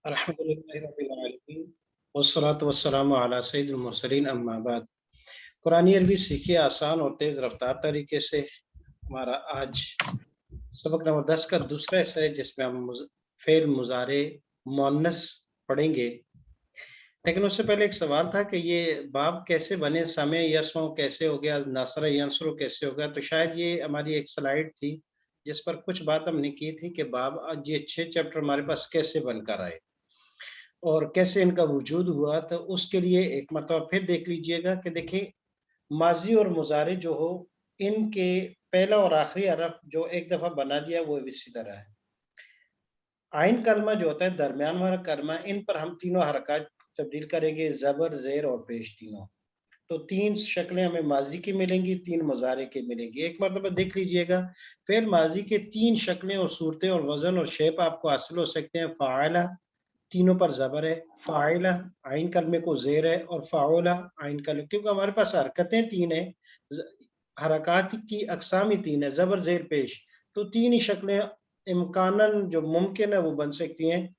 अल्हम्दुलिल्लाहि रब्बिल आलमीन वस्सलातु वस्सलामु अला सय्यिदिल मुरसलीन अम्मा बाद। कुरानी अरबी सीखिए आसान और तेज रफ्तार तरीके से। हमारा आज सबक नंबर 10 का दूसरा हिस्सा है जिसमें हम फेल मुजारे मुअन्नस पढ़ेंगे। लेकिन उससे पहले एक सवाल था कि ये बाब कैसे बने, समय यस्मउ कैसे हो गया, नसर यंसुरु कैसे हो गया। तो शायद ये हमारी एक स्लाइड थी जिस पर कुछ बात हमने की थी कि बाब आज ये 6 चैप्टर हमारे पास कैसे बनकर आए और कैसे इनका वजूद हुआ। तो उसके लिए एक मरतबा फिर देख लीजिएगा कि देखिए माजी और मुजारे जो हो इनके पहला और आखिरी हरफ जो एक दफा बना दिया वो इसी तरह है। आइन कलमा जो होता है दरमियान वाला कलमा, इन पर हम तीनों हरकत तब्दील करेंगे, जबर जेर और पेश तीनों। तो तीन शक्लें हमें माजी की मिलेंगी, तीन मुजारे की मिलेंगी। एक मरतबा देख लीजिएगा फिर माजी के तीन शक्लें और सूरतें और वजन और शेप आपको हासिल हो सकते हैं। फाइला तीनों पर जबर है, फाइला आइन कलमे को जेर है और फाउला आइन कलमे, क्योंकि हमारे पास हरकतें तीन है, हरकत की अकसाम ही तीन है, जबर जेर पेश। तो तीन ही शक्लें इम्कानन जो मुमकिन है वो बन सकती हैं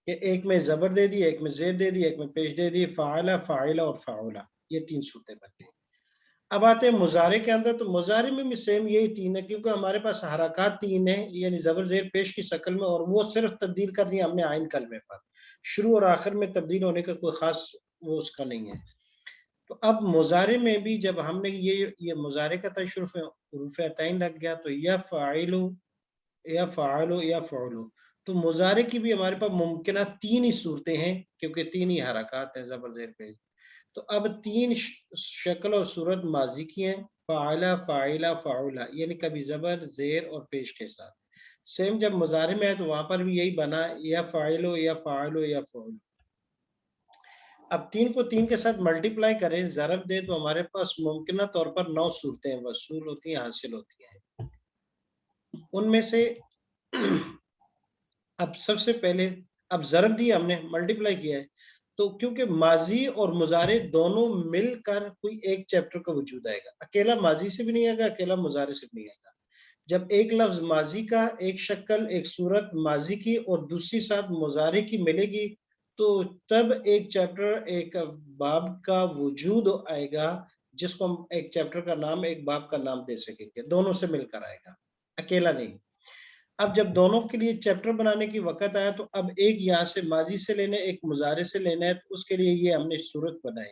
कि एक में जबर दे दी, एक में जेर दे दी, एक में पेश दे दी। फाइला फाइला और फाउला, ये तीन सूरतें बनती हैं। अब आते हैं मुजारे के अंदर। तो मुजारे में भी सेम यही तीन है, क्योंकि हमारे पास हरकत तीन है, यानी जबर जेर पेश की शक्ल में, और वो सिर्फ तब्दील करनी है हमने आइन कलमे पर। शुरू और आखिर में तब्दील होने का कोई खास वो उसका नहीं है। तो अब मुजारे में भी जब हमने ये मुजारे का तशरुफ हुरूफ अतैन लग गया तो या फ़ाइलु या फ़ाइलु या फ़अलु। तो मुजारे की भी हमारे पास मुमकिन तीन ही सूरतें हैं, क्योंकि तीन ही हरकत हैं जबर जेर पेश। तो अब तीन शक्ल और सूरत माजी की हैं, फ़ाइला फ़ाइला फ़ाउला, यानी कभी जबर जेर और पेश के साथ। सेम जब मुजारे में है तो वहां पर भी यही बना, या फ़ाइलो या फ़ाइलो या फ़अलु। अब तीन को तीन के साथ मल्टीप्लाई करें, ज़रब दे, तो हमारे पास मुमकिन तौर पर 9 सूरतें वसूल होती हैं, हासिल होती हैं। उनमें से अब सबसे पहले अब ज़रब दिया हमने, मल्टीप्लाई किया है, तो क्योंकि माजी और मुजारे दोनों मिलकर कोई एक चैप्टर का वजूद आएगा। अकेला माजी से भी नहीं आएगा, अकेला मुजारे से भी नहीं आएगा। जब एक लफ्ज माजी का, एक शक्ल एक सूरत माजी की और दूसरी साथ मुजारे की मिलेगी, तो तब एक चैप्टर एक बाब का वजूद आएगा, जिसको हम एक चैप्टर का नाम एक बाब का नाम दे सकेंगे। दोनों से मिलकर आएगा, अकेला नहीं। अब जब दोनों के लिए चैप्टर बनाने की वक्त आया तो अब एक यहाँ से माजी से लेना है, एक मुजारे से लेना है। तो उसके लिए ये हमने सूरत बनाई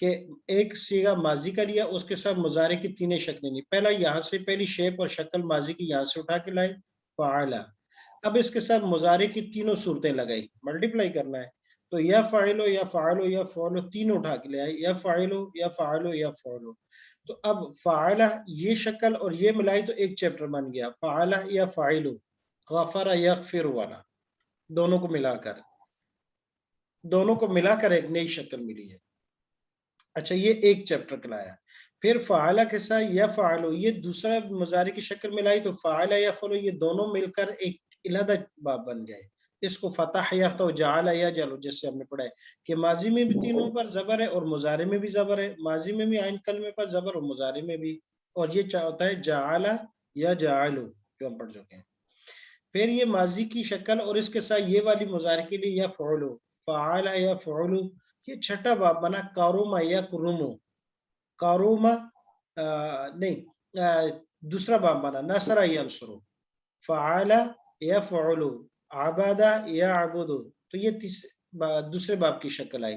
कि एक सीगा माजी का लिया, उसके साथ मुजारे की तीन शक्लें ली। पहला यहाँ से पहली शेप और शक्ल माजी की यहाँ से उठा के लाए, फ़ाइला। अब इसके साथ मुजारे की तीनों सूरतें लगाई, मल्टीप्लाई करना है। तो या फ़ाइलो या फ़ाइलो या फ़अलु तीनों उठा के ले आए, या फ़ाइलो या फ़ाइलो या फ़अलु। तो अब फ़ाइला ये शक्ल और ये मिलाई तो एक चैप्टर बन गया, फ़ाइला या फ़ाइलु, गफ़रा यग़फ़िरु वाला, दोनों को मिलाकर एक नई शक्ल मिली है। अच्छा, ये एक चैप्टर कहलाया। फिर फ़ाइला के साथ या फ़ाइलु, ये दूसरा मुज़ारे की शक्ल मिलाई तो फ़ाइला या फ़अलु, ये दोनों मिलकर एक इलादा बाब बन गए। इसको फ़तह यफ़्तहु जअल यजअलु, जिससे हमने पढ़ा है कि माजी में भी तीनों पर ज़बर है और मुज़ारे में भी ज़बर है। माजी में भी आइन कलमे पर ज़बर और मुज़ारे में भी। और ये होता है जअल यजअलु, जो हम पढ़ चुके हैं। फिर ये माजी की शक्ल और इसके साथ ये वाली मुज़ारे के लिए यफ़अलु, फ़अला यफ़अलु, ये छठा बाब बना। कारुमा यकरुमु, कारुमा नहीं, दूसरा बाब बना नसरा यंसुरु, फ़अला यफ़अलु, अबदा यअबुदु। तो ये दूसरे बाब की शक्ल आई।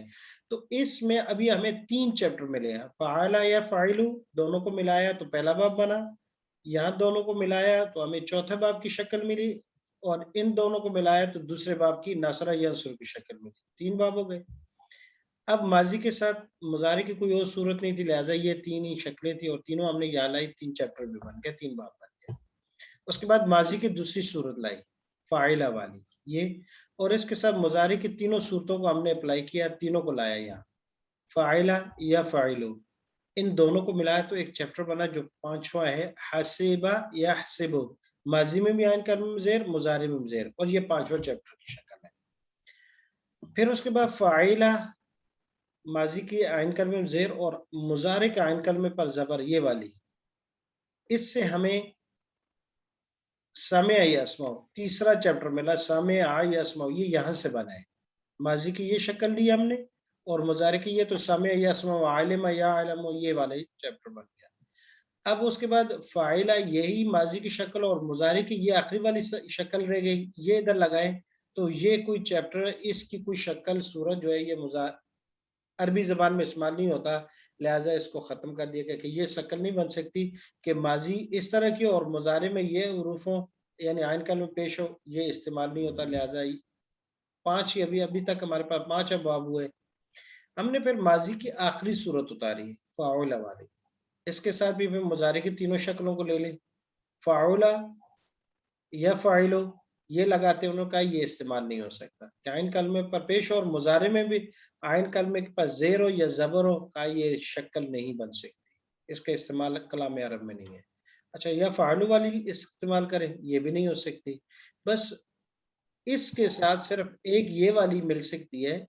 तो इसमें अभी हमें तीन चैप्टर मिले हैं। फ़अला यफ़अलु दोनों को मिलाया तो पहला बाब बना, यहाँ दोनों को मिलाया तो हमें चौथे बाब की शक्ल मिली, और इन दोनों को मिलाया तो दूसरे बाब की नसरा यंसुरु की शक्ल मिली। तीन बाब हो गए। अब माजी के साथ मुजारे की कोई और सूरत नहीं थी, लिहाजा ये तीन ही शक्लें थी और तीनों हमने यहाँ लाई, तीन चैप्टर भी बन गए, तीन बाब बन गए। उसके बाद माजी की दूसरी सूरत लाई, फ़ाइला वाली ये, और इसके साथ मुजारे की तीनों सूरतों को हमने अप्लाई किया, तीनों को लाया यहाँ, फ़ाइला या फ़ाइलु। इन दोनों को मिलाया तो एक चैप्टर बना जो पांचवा है, हसीबा या हसीबु। माजी में भी आइन कलमे में ज़ेर, मुजारे में भी ज़ेर, और ये पांचवा चैप्टर की शक्ल है। फिर उसके बाद फ़ाइला माजी की आइन कलमे में ज़ेर और मुजारे के आइन कलमे पर ज़बर, ये वाली। इससे हमें समय यस्माउ तीसरा चैप्टर मिला, समय यस्माउ, ये यहाँ से बना है। माजी की ये शक्ल ली हमने और मुजारे की ये, तो समे यसमा आलिम या आलम, ये वाले चैप्टर बन गया। अब उसके बाद फाइला, यही माजी की शक्ल और मुजारे की ये आखिरी वाली शक्ल रह गई, ये इधर लगाए तो ये कोई चैप्टर, इसकी कोई शक्ल सूरत जो है ये अरबी जबान में इस्तेमाल नहीं होता, लिहाजा इसको खत्म कर दिया गया कि ये शक्ल नहीं बन सकती कि माजी इस तरह की और मुजारे में ये उरूफ हो, यानी आइन कल में पेश हो, ये इस्तेमाल नहीं होता। लिहाजा 5 ही अभी अभी तक हमारे पास 5 अबवाब हुए। हमने फिर माजी की आखिरी सूरत उतारी फाउला वाली, इसके साथ भी फिर मुजारे की तीनों शक्लों को ले लें। फाउला या फाइलो, ये लगाते उन्होंने कहा ये इस्तेमाल नहीं हो सकता कि आइन कलमे पर पेश और मुजारे में भी आइन कलमे के पास ज़ेर हो या ज़बर हो, का ये शक्ल नहीं बन सकती, इसका इस्तेमाल कलाम अरब में नहीं है। अच्छा, या फाइलू वाली इस्तेमाल करें, ये भी नहीं हो सकती। बस इसके साथ सिर्फ एक ये वाली मिल सकती है,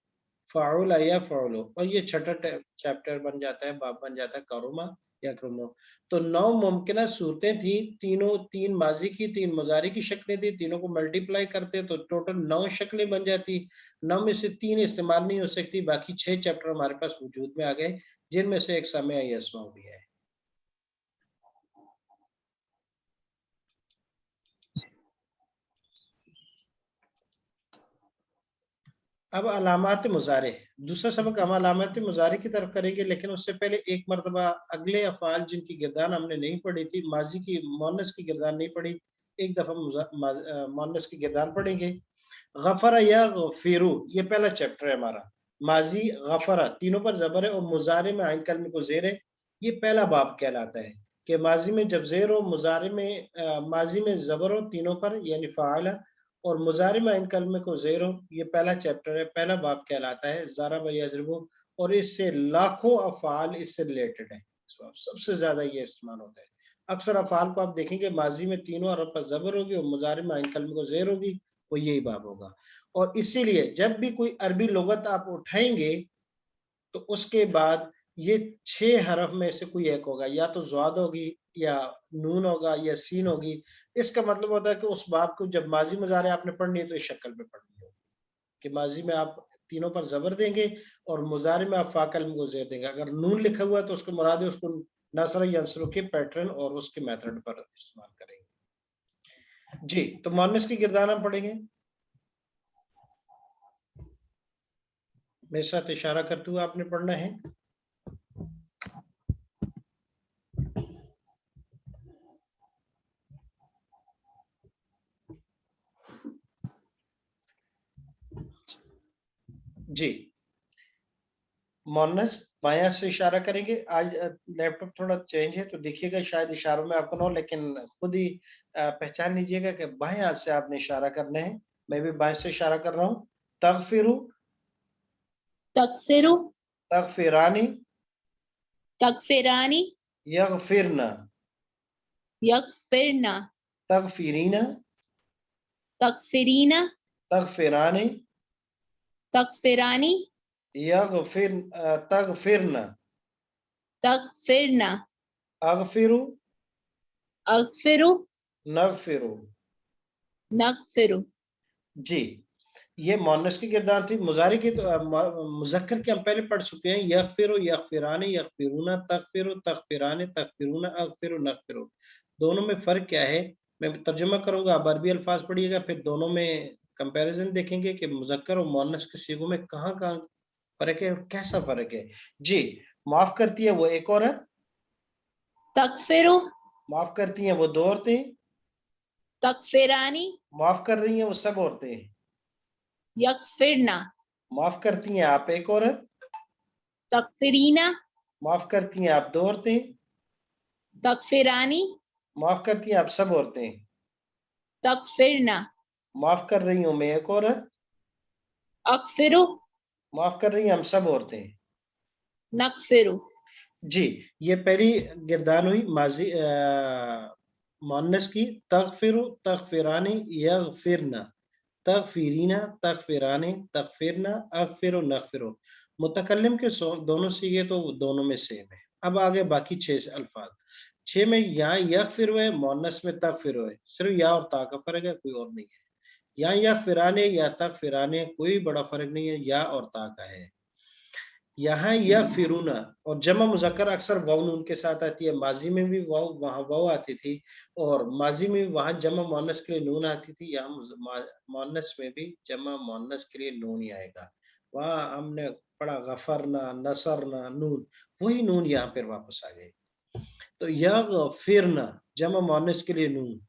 फाउला या फाउलो, और ये छठा चैप्टर बन जाता है, बाब बन जाता है करुमा या करुमो। तो 9 मुमकिन सूरतें थी, तीनों, 3 माजी की, 3 मुजारी की शक्लें थी, तीनों को मल्टीप्लाई करते तो टोटल 9 शक्लें बन जाती। 9 में से 3 इस्तेमाल नहीं हो सकती, बाकी 6 चैप्टर हमारे पास वजूद में आ गए, जिनमें से एक समय यसमा भी है। अब अलामात मुजारे, दूसरा सबक हम अलामात मुजारे की तरफ करेंगे, लेकिन उससे पहले एक मरतबा अगले अफ़ाल जिनकी गिरदान हमने नहीं पढ़ी थी, माजी की मुअन्नस की गिरदान नहीं पढ़ी, एक दफा मुअन्नस की गिरदान पढ़ेंगे। गफरा या गफिरु, ये पहला चैप्टर है हमारा। माजी गफरा, तीनों पर जबर है और मुजारे में आइन कलमे को जेर है, ये पहला बाब कहलाता है कि माजी में जब जेर हो, मुजारे में माजी में जबर हो तीनों पर, यानी फ़ाइला, और मुजारे में आइन कलमे को जेर हो, ये पहला चैप्टर है, पहला बाब कहलाता है ज़रब यज़रिबु, और इससे लाखों अफ़ाल इससे रिलेटेड है, सबसे ज्यादा ये इस्तेमाल होता है। अक्सर अफ़ाल को आप देखेंगे माजी में तीनों अरब पर जबर होगी और मुजारे में आइन कलमे को जेर होगी, वो यही बाब होगा। और इसीलिए जब भी कोई अरबी लुगत आप उठाएंगे तो उसके बाद ये 6 हरफ में से कोई एक होगा, या तो ज़्वाद होगी या नून होगा या सीन होगी। इसका मतलब होता है कि उस बाब को जब माजी मुजारे आपने पढ़नी है तो इस शक्ल में पढ़नी होगी कि माजी में आप तीनों पर जबर देंगे और मुजारे में आप फाकल को जेर देंगे। अगर नून लिखा हुआ है तो उसको मुराद है उसको नसर यंसर के पैटर्न और उसके मेथड पर इस्तेमाल करेंगे। जी, तो मुअन्नस की गिरदान हम पढ़ेंगे। मेरे साथ इशारा करते हुए आपने पढ़ना है। जी, मुअन्नस बायां से इशारा करेंगे। आज लैपटॉप थोड़ा चेंज है तो देखिएगा शायद इशारों में आपको ना हो, लेकिन खुद ही पहचान लीजिएगा कि बाएं हाथ से आपने इशारा करना है। मैं भी बाएं से इशारा कर रहा हूँ। तगफिरु, तगफिरु, तगफिरानी, तगफिरानी, यगफिरना, यगफिरना, तगफिरीना, तगफिरीना, तगफिरानी, तगफिरानी, तगफिरना, तगफिरना, अगफिरु, अगफिरु, नगफिरु। नगफिरु। जी, ये मुअन्नस की गिरदान थी। मुजारी की तो मुज़क्कर की हम पहले पढ़ चुके हैं, यगफिरु, यगफिरानी, यगफिरूना, तगफिरु, तगफिरानी, तगफिरूना, अगफिरु, नगफिरु। दोनों में फर्क क्या है, मैं तर्जुमा करूंगा, आप अरबी अल्फाज पढ़िएगा, फिर दोनों में कंपैरिजन देखेंगे कि मुज़क्कर और मुअन्नस के सीगों में कहाँ-कहाँ फर्क है और कैसा फर्क है। जी, माफ करती है वो एक औरत, तगफिरु, माफ करती हैं वो 2 औरतें, तगफिरानी, माफ कर रही हैं वो सब औरतें, यगफिरना, माफ करती हैं आप एक औरत, तगफिरीना, माफ करती हैं आप 2 औरतें, तगफिरानी, माफ करती हैं आप सब औरतें, तगफिरना, माफ कर रही हूं मैं एक औरत, अगफिरु, माफ कर रही हैं हम सब औरतें। नगफिरु। जी, ये पहली गिरदान हुई माजी मुअन्नस की। तगफिरु, तगफिरानी, यगफिरना, तगफिरीना, तगफिरानी, तगफिरना, अगफिरु, नगफिरु। मुतकल्लिम के दोनों सीगे तो दोनों में सेम है। अब आगे बाकी 6 अल्फाज। 6 में यहाँ यगफिरु है, मुअन्नस में तगफिरु है, सिर्फ या और ता का फर्क है, कोई और नहीं है। यहाँ या फिराने या तक फिराने कोई बड़ा फर्क नहीं है, या और ता का है। यहाँ या फिरूना और जमा मुजक्कर अक्सर वाव नून के साथ आती है, माजी में भी वाव वहाँ वाव आती थी, और माजी में वहाँ जमा मुअन्नस के लिए नून आती थी, यहाँ मुअन्नस में भी जमा मुअन्नस के लिए नून ही आएगा। वहाँ हमने पढ़ा गफरना, नसरना, नून, वही नून यहाँ पर वापस आ गए। तो यगफिरना जमा मुअन्नस के लिए नून,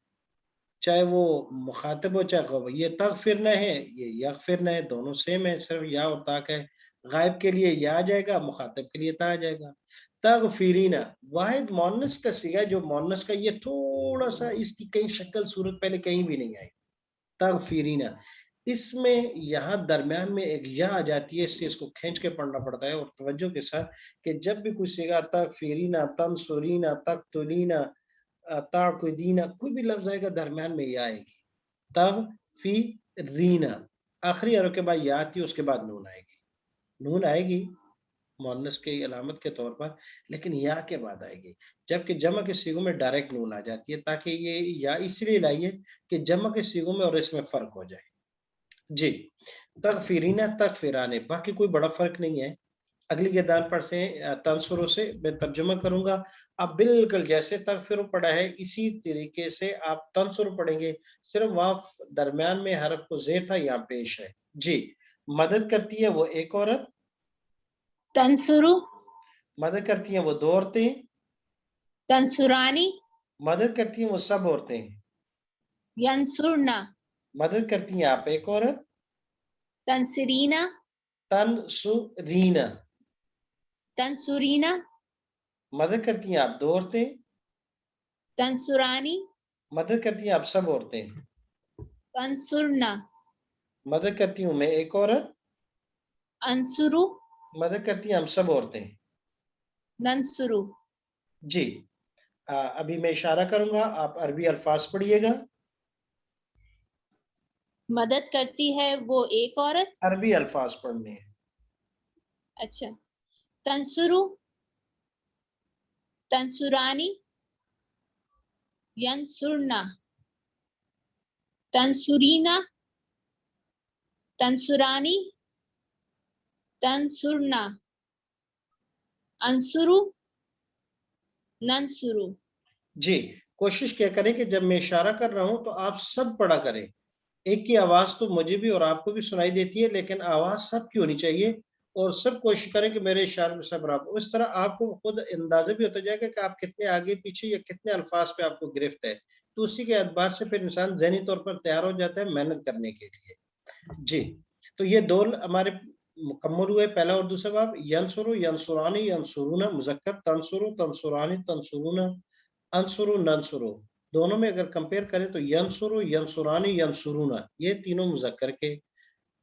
चाहे वो मुखातिब हो चाहे गौब, ये तगफिरना है, ये यगफिरना है, दोनों सेम है, सिर्फ या और ता का है। गायब के लिए या आ जाएगा, मुखातिब के लिए ता आ जाएगा। तगफिरीना वाहिद मुअन्नस का सिगा, जो मुअन्नस का ये थोड़ा सा इसकी कहीं शक्ल सूरत पहले कहीं भी नहीं आई। तगफिरीना इसमें यहाँ दरमियान में एक या आ जाती है, इसलिए इसको खींच के पढ़ना पड़ता है, और तवज्जो के साथ कि जब भी कोई सिगा तगफिरीना, तंसुरीना, तकतुलीना, ताकुदीना, कोई भी लफ्ज आएगा दरमियान में या आएगी। तग फी रीना आखिरी हरफ के बाद या आती है, उसके बाद नून आएगी। नून आएगी मुअन्नस की अलामत के तौर पर, लेकिन या के बाद आएगी, जबकि जमा के सीगों में डायरेक्ट नून आ जाती है, ताकि ये या इसलिए लाइए कि जमा के सीगों में और इसमें फर्क हो जाए। जी, तगफिरीना तगफिराने, बाकी कोई बड़ा फर्क नहीं है। अगली गर्दान पढ़ते हैं तंसुरों से, मैं तर्जुमा करूंगा। आप बिल्कुल जैसे तगफिर पढ़ा है इसी तरीके से आप तंसुर पढ़ेंगे, सिर्फ वहां दरमियान में हरफ को ज़ेर था, यहाँ पेश है। जी, मदद करती है वो एक औरत, तंसुरु, मदद करती हैं वो दो औरतें, तंसुरानी, मदद करती हैं वो सब औरतें, यंसुरना, मदद करती हैं आप एक औरत, तंसरीना, तनसुरीना, तंसुरीना, मदद करती हैं आप दो औरतें, तंसुरानी, मदद करती हैं आप सब औरतें, तंसुरना, मदद करती हूँ मैं एक औरत, अंसुरु, मदद करती हैं हम सब औरतें। नंसुरु। जी, अभी मैं इशारा करूंगा, आप अरबी अल्फाज पढ़िएगा। मदद करती है वो एक औरत। अरबी अल्फाज पढ़ने हैं। अच्छा, तंसुरु, तंसुरानी, यंसुरना, तंसुरीना, तंसुरानी, तंसुरना, अंसुरु, नंसुरु। जी, कोशिश क्या करें कि जब मैं इशारा कर रहा हूं तो आप सब पढ़ा करें। एक की आवाज तो मुझे भी और आपको भी सुनाई देती है, लेकिन आवाज सबकी होनी चाहिए, और सब कोशिश करें कि मेरे इशारे में सब बराबर। इस तरह आपको खुद अंदाजा भी होता जाएगा कि आप कितने आगे पीछे या कितने अल्फाज पे आपको गिरफ्त है, तो उसी के एतबार से फिर इंसान ज़हनी तौर पर तैयार हो जाता है मेहनत करने के लिए। जी, तो ये दो हमारे मुकम्मल हुए, पहला और दूसरा बाब। यंसुरु, यंसुरानी, यंसुरूना मुज़क्कर, तंसुरु, तंसुरानी, तंसुरूना, अंसुरु, नंसुरु। दोनों में अगर कंपेयर करें तो यंसुरु, यंसुरानी, यंसुरूना, ये तीनों मुज़क्कर के।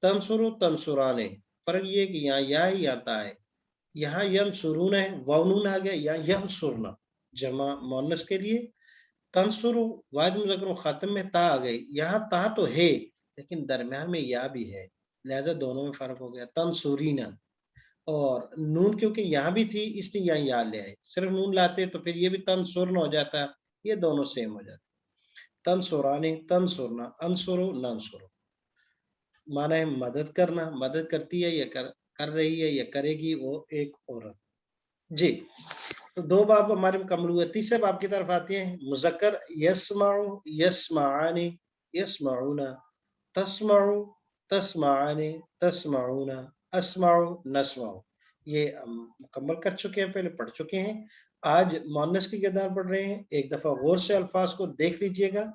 तंसुरु, तंसुराने, फर्क ये है कि यहाँ या ही आता है, यहाँ यंसुरून है, वाव नून आ गया, या यंसुरना जमा मुअन्नस के लिए। तंसुरु वाहिद मुज़क्कर खातिम में ता आ गई, यहाँ ता तो है लेकिन दरमियान में या भी है, लिहाजा दोनों में फर्क हो गया। तंसुरीना, और नून क्योंकि यहाँ भी थी इसलिए यहाँ या ले आए, सिर्फ नून लाते तो फिर ये भी तंसुरना हो जाता, ये दोनों सेम हो जाते। तंसुरानी, तंसुरना, अंसुरु, नंसुरु, माना है मदद करना, मदद करती है या कर रही है या करेगी वो एक औरत। जी, तो दो बाब हमारे मुकम्मल हुए। तीसरे बाब की तरफ आते हैं। मुज़क्कर यस्माउ, यस्माआनी, यस्माउना, तस्माउ, तस्माआनी, तस्माउना, अस्माउ, नस्माउ। ये हम मुकम्मल कर चुके हैं, पहले पढ़ चुके हैं। आज मुअन्नस की किरदार पढ़ रहे हैं। एक दफा गौर से अल्फाज को देख लीजिएगा,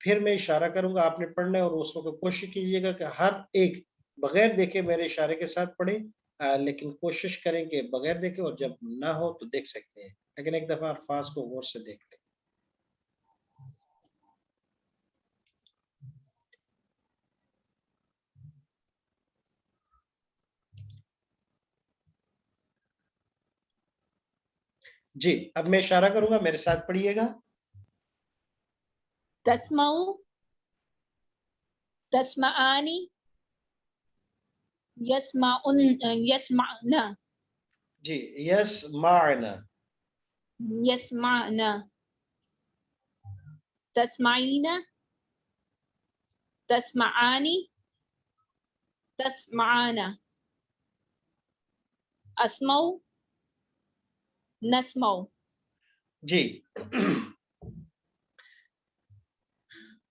फिर मैं इशारा करूंगा, आपने पढ़ना है, और उसको कोशिश कीजिएगा कि हर एक बगैर देखे मेरे इशारे के साथ पढ़े, लेकिन कोशिश करें कि बगैर देखे, और जब ना हो तो देख सकते हैं, लेकिन एक दफा अल्फाज को गौर से देख लें। जी, अब मैं इशारा करूंगा, मेरे साथ पढ़िएगा। तस्माउ, तस्माआनी, यस्माउन, यस्माना, जी, यस्माअना, यस्माना, तस्माइना, تسمعانی تسمعانا اسمعو نسمعو جی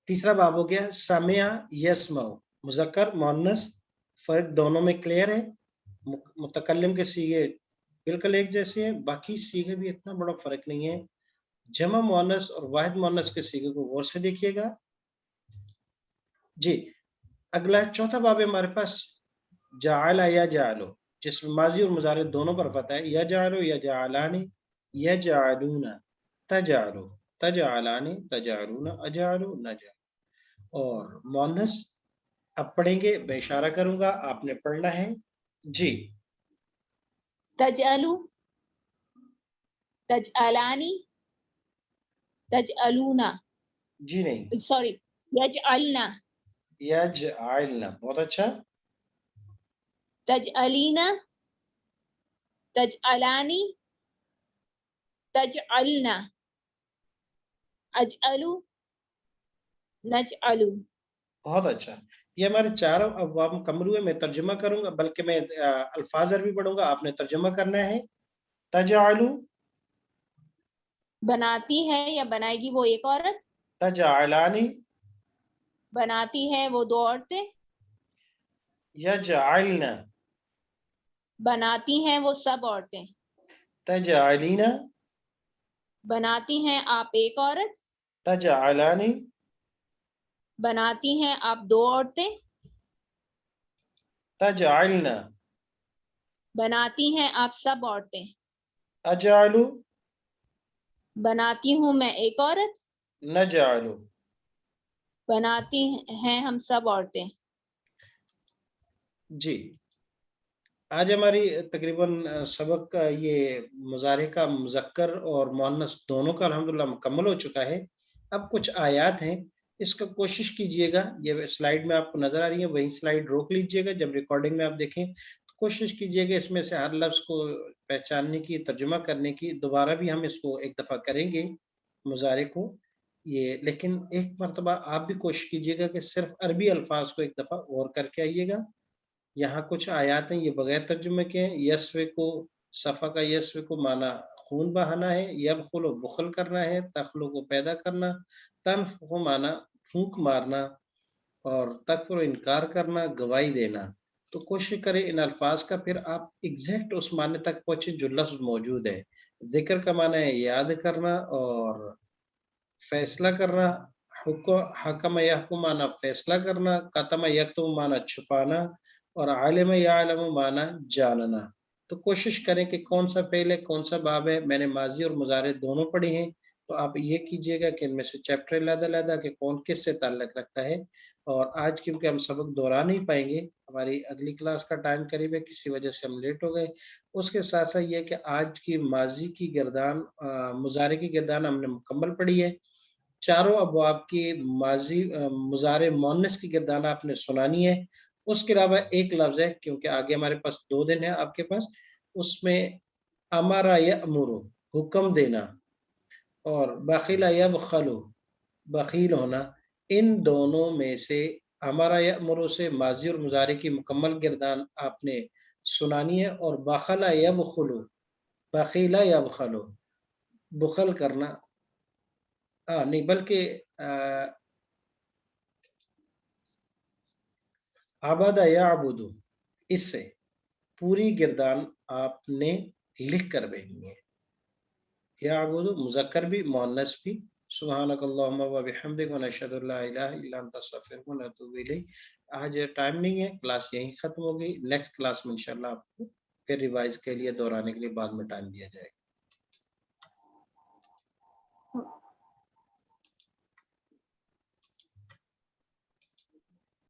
تیسرا باب ہو گیا سامع یسمعو مذکر مؤنث فرق دونوں میں کلیئر ہے متکلم کے صیغے بالکل ایک جیسے ہیں باقی صیغے بھی اتنا بڑا فرق نہیں ہے جمع مؤنث اور واحد مؤنث کے صیغے کو غور سے دیکھیے گا جی اگلا چوتھا باب ہے ہمارے پاس جعل یا جعلو جس میں ماضی اور مضارع دونوں پر فتح ہے یا جعلو یا جعلانی یا جعلون تجعلو تجعلانی تجعلون اجعلو نجعلو اور مؤنث اب پڑھیں گے میں اشارہ کروں گا آپ نے پڑھنا ہے جی تجعلو تجعلانی تجعلونا جی نہیں سوری یجعلنا یجعلنا بہت اچھا تجعلینا تجعلانی تجعلنا اجعلو نجعلو بہت اچھا یہ ہمارے چاروں ابواب مکمل ہوئے میں ترجمہ کروں گا بلکہ میں الفاظ عربی پڑھوں گا آپ نے ترجمہ کرنا ہے تجعلو بناتی ہے یا بنائے گی وہ ایک عورت تجعلانی بناتی ہے وہ دو عورتیں یجعلنا بناتی ہیں وہ سب عورتیں تجعلینا بناتی ہیں آپ ایک عورت تجعلانی بناتی ہیں آپ دو عورتیں تجعلنا بناتی ہیں آپ سب عورتیں اجعلو بناتی ہوں میں ایک عورت نجعلو بناتی ہیں ہم سب عورتیں جی آج ہماری تقریباً سبق کا یہ مضارع کا مذکر اور مؤنث دونوں کا الحمدللہ مکمل ہو چکا ہے اب کچھ آیات ہیں اس کا کوشش کیجئے گا یہ سلائیڈ میں آپ کو نظر آ رہی ہے وہی سلائیڈ روک لیجئے گا جب ریکارڈنگ میں آپ دیکھیں تو کوشش کیجئے گا اس میں سے ہر لفظ کو پہچاننے کی ترجمہ کرنے کی دوبارہ بھی ہم اس کو ایک دفعہ کریں گے مضارع کو یہ لیکن ایک مرتبہ آپ بھی کوشش کیجئے گا کہ صرف عربی الفاظ کو ایک دفعہ غور کر کے آئیے گا یہاں کچھ آیات ہیں یہ بغیر ترجمے کے ہیں یسوے کو صفا کا یسوے کو معنی خون بہانا ہے یبخل و بخل کرنا ہے تخلو کو پیدا کرنا تنف کو معنی پھونک مارنا اور تکفر و انکار کرنا گواہی دینا تو کوشش کریں ان الفاظ کا پھر آپ ایگزیکٹ اس معنی تک پہنچے جو لفظ موجود ہے ذکر کا معنی ہے یاد کرنا اور فیصلہ کرنا حکم یحکم معنی فیصلہ کرنا قتم یکتم معنی چھپانا اور عالم یعلم معنی جاننا تو کوشش کریں کہ کون سا فعل ہے کون سا باب ہے میں نے ماضی اور مضارع دونوں پڑھی ہیں تو آپ یہ کیجئے گا کہ ان میں سے چیپٹر علیحدہ کہ کون کس سے تعلق رکھتا ہے اور آج کیونکہ ہم سبق دہرا نہیں پائیں گے ہماری اگلی کلاس کا ٹائم قریب ہے کسی وجہ سے ہم لیٹ ہو گئے اس کے ساتھ ساتھ یہ کہ آج کی ماضی کی گردان مضارع کی گردان ہم نے مکمل پڑھی ہے چاروں ابواب کی ماضی مضارع مؤنث کی گردان آپ نے سنانی ہے اس کے علاوہ ایک لفظ ہے کیونکہ آگے ہمارے پاس 2 دن ہے آپ کے پاس اس میں امارا یامرو حکم دینا اور بخیل یبخلو بخیل ہونا ان دونوں میں سے امارا یامرو سے ماضی اور مضارع کی مکمل گردان آپ نے سنانی ہے اور بخل یبخلو بخیل یبخلو بخل کرنا نہیں بلکہ عبادہ یعبدو اس سے پوری گردان آپ نے لکھ کر بھیجنی ہے یعبدو مذکر بھی مؤنث بھی سبحانک اللہم و بحمدک و نشہد لا الہ الا انت استغفرک و نتوب الیک آج ٹائم نہیں ہے کلاس یہیں ختم ہوگی نیکسٹ کلاس میں انشاءاللہ آپ کو پھر ریوائز کے لیے دہرانے کے لیے بعد میں ٹائم دیا جائے گا